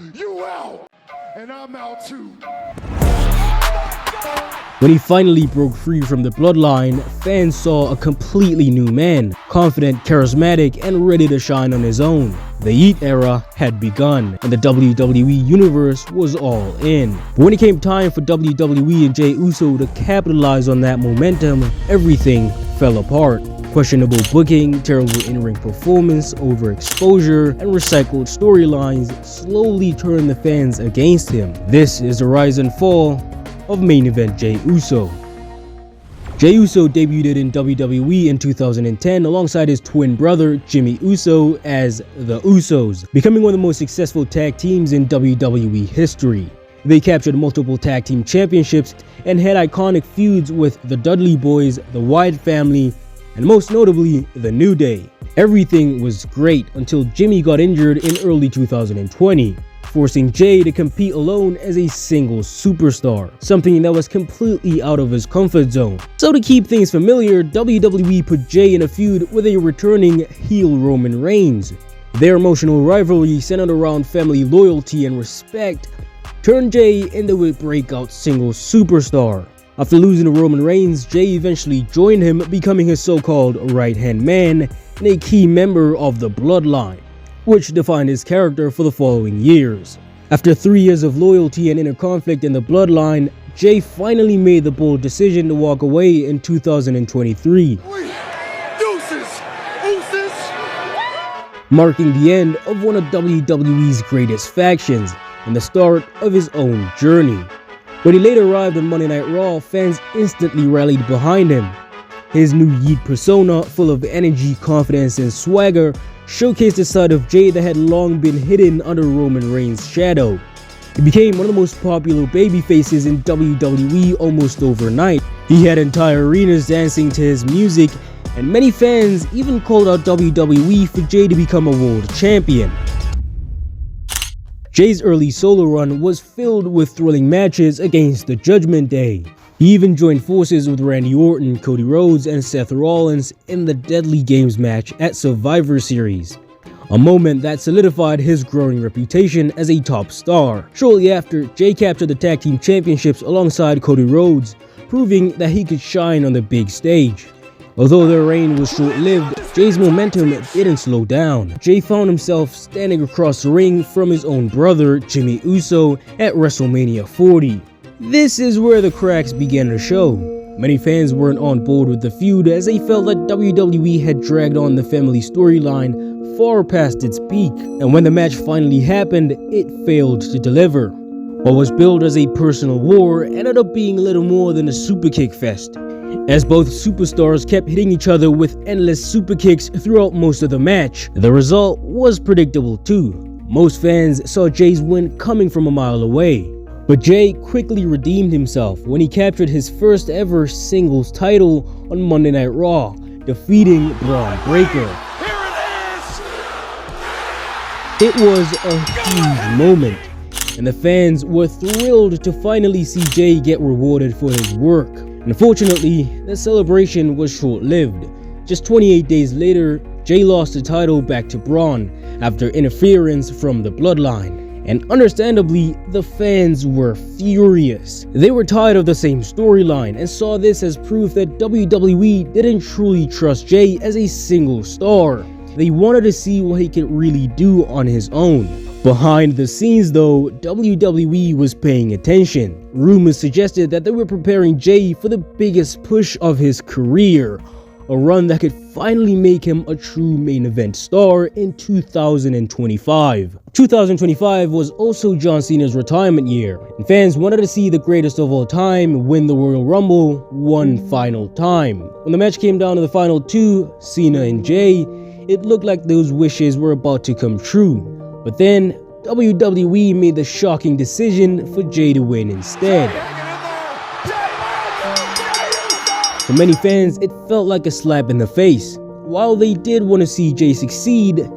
You out, and I'm out too. When he finally broke free from the bloodline, fans saw a completely new man, confident, charismatic, and ready to shine on his own. The Yeet era had begun, and the WWE Universe was all in. But when it came time for WWE and Jey Uso to capitalize on that momentum, everything fell apart. Questionable booking, terrible in-ring performance, overexposure, and recycled storylines slowly turned the fans against him. This is the rise and fall of main event Jey Uso. Jey Uso debuted in WWE in 2010 alongside his twin brother Jimmy Uso as the Usos, becoming one of the most successful tag teams in WWE history. They captured multiple tag team championships and had iconic feuds with the Dudley Boys, the Wyatt family, and most notably, the New Day. Everything was great until Jimmy got injured in early 2020, forcing Jey to compete alone as a single superstar, something that was completely out of his comfort zone. So to keep things familiar, WWE put Jey in a feud with a returning heel Roman Reigns. Their emotional rivalry centered around family loyalty and respect turned Jey into a breakout single superstar. After losing to Roman Reigns, Jey eventually joined him, becoming his so-called right-hand man and a key member of the bloodline, which defined his character for the following years. After 3 years of loyalty and inner conflict in the bloodline, Jey finally made the bold decision to walk away in 2023, marking the end of one of WWE's greatest factions and the start of his own journey. When he later arrived on Monday Night Raw, fans instantly rallied behind him. His new Yeet persona, full of energy, confidence, and swagger, showcased a side of Jey that had long been hidden under Roman Reigns' shadow. He became one of the most popular babyfaces in WWE almost overnight. He had entire arenas dancing to his music, and many fans even called out WWE for Jey to become a world champion. Jey's early solo run was filled with thrilling matches against the Judgment Day. He even joined forces with Randy Orton, Cody Rhodes, and Seth Rollins in the Deadly Games match at Survivor Series, a moment that solidified his growing reputation as a top star. Shortly after, Jey captured the tag team championships alongside Cody Rhodes, proving that he could shine on the big stage. Although their reign was short-lived, Jey's momentum didn't slow down. Jey found himself standing across the ring from his own brother, Jimmy Uso, at WrestleMania 40. This is where the cracks began to show. Many fans weren't on board with the feud as they felt that WWE had dragged on the family storyline far past its peak, and when the match finally happened, it failed to deliver. What was billed as a personal war ended up being little more than a superkick fest, as both superstars kept hitting each other with endless superkicks throughout most of the match. The result was predictable too. Most fans saw Jey's win coming from a mile away. But Jey quickly redeemed himself when he captured his first ever singles title on Monday Night Raw, defeating Braun Breaker. It was a huge moment, and the fans were thrilled to finally see Jey get rewarded for his work. Unfortunately, the celebration was short-lived. Just 28 days later, Jey lost the title back to Braun after interference from the bloodline. And understandably, the fans were furious. They were tired of the same storyline and saw this as proof that WWE didn't truly trust Jey as a single star. They wanted to see what he could really do on his own. Behind the scenes though, WWE was paying attention. Rumors suggested that they were preparing Jey for the biggest push of his career, a run that could finally make him a true main event star in 2025. 2025 was also John Cena's retirement year, and fans wanted to see the greatest of all time win the Royal Rumble one final time. When the match came down to the final two, Cena and Jey, it looked like those wishes were about to come true. But then, WWE made the shocking decision for Jey to win instead. For many fans, it felt like a slap in the face. While they did want to see Jey succeed,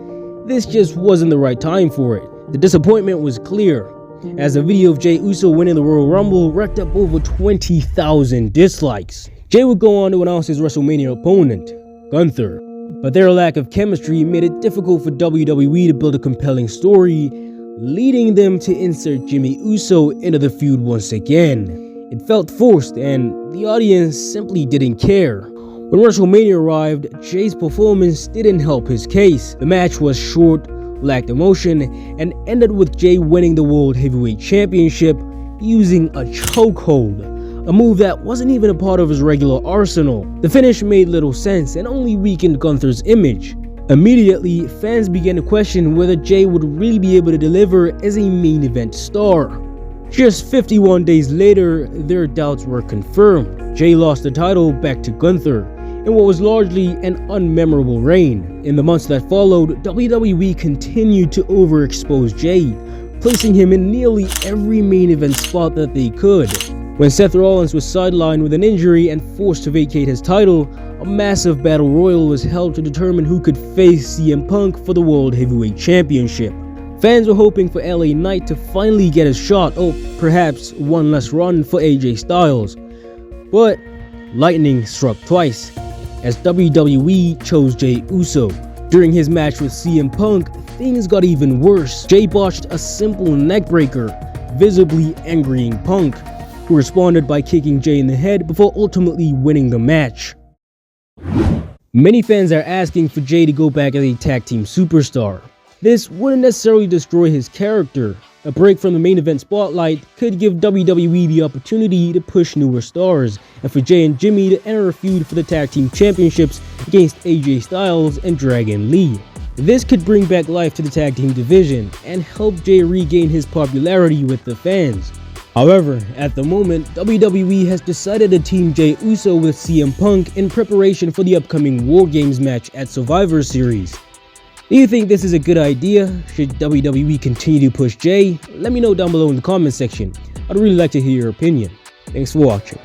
this just wasn't the right time for it. The disappointment was clear, as the video of Jey Uso winning the Royal Rumble racked up over 20,000 dislikes. Jey would go on to announce his WrestleMania opponent, Gunther, but their lack of chemistry made it difficult for WWE to build a compelling story leading them to insert Jimmy Uso into the feud once again. It felt forced and the audience simply didn't care. When WrestleMania arrived, Jay's performance didn't help his case. The match was short, lacked emotion, and ended with Jay winning the World Heavyweight Championship using a chokehold, a move that wasn't even a part of his regular arsenal. The finish made little sense and only weakened Gunther's image. Immediately, fans began to question whether Jay would really be able to deliver as a main event star. Just 51 days later, their doubts were confirmed. Jay lost the title back to Gunther in what was largely an unmemorable reign. In the months that followed, WWE continued to overexpose Jay, placing him in nearly every main event spot that they could. When Seth Rollins was sidelined with an injury and forced to vacate his title, a massive battle royal was held to determine who could face CM Punk for the World Heavyweight Championship. Fans were hoping for LA Knight to finally get his shot, or perhaps one less run for AJ Styles. But lightning struck twice, as WWE chose Jey Uso. During his match with CM Punk, things got even worse. Jay botched a simple neckbreaker, visibly angering Punk, who responded by kicking Jay in the head before ultimately winning the match. Many fans are asking for Jay to go back as a tag team superstar. This wouldn't necessarily destroy his character. A break from the main event spotlight could give WWE the opportunity to push newer stars, and for Jay and Jimmy to enter a feud for the tag team championships against AJ Styles and Dragon Lee. This could bring back life to the tag team division and help Jay regain his popularity with the fans. However, at the moment, WWE has decided to team Jey Uso with CM Punk in preparation for the upcoming War Games match at Survivor Series. Do you think this is a good idea? Should WWE continue to push Jay? Let me know down below in the comment section. I'd really like to hear your opinion. Thanks for watching.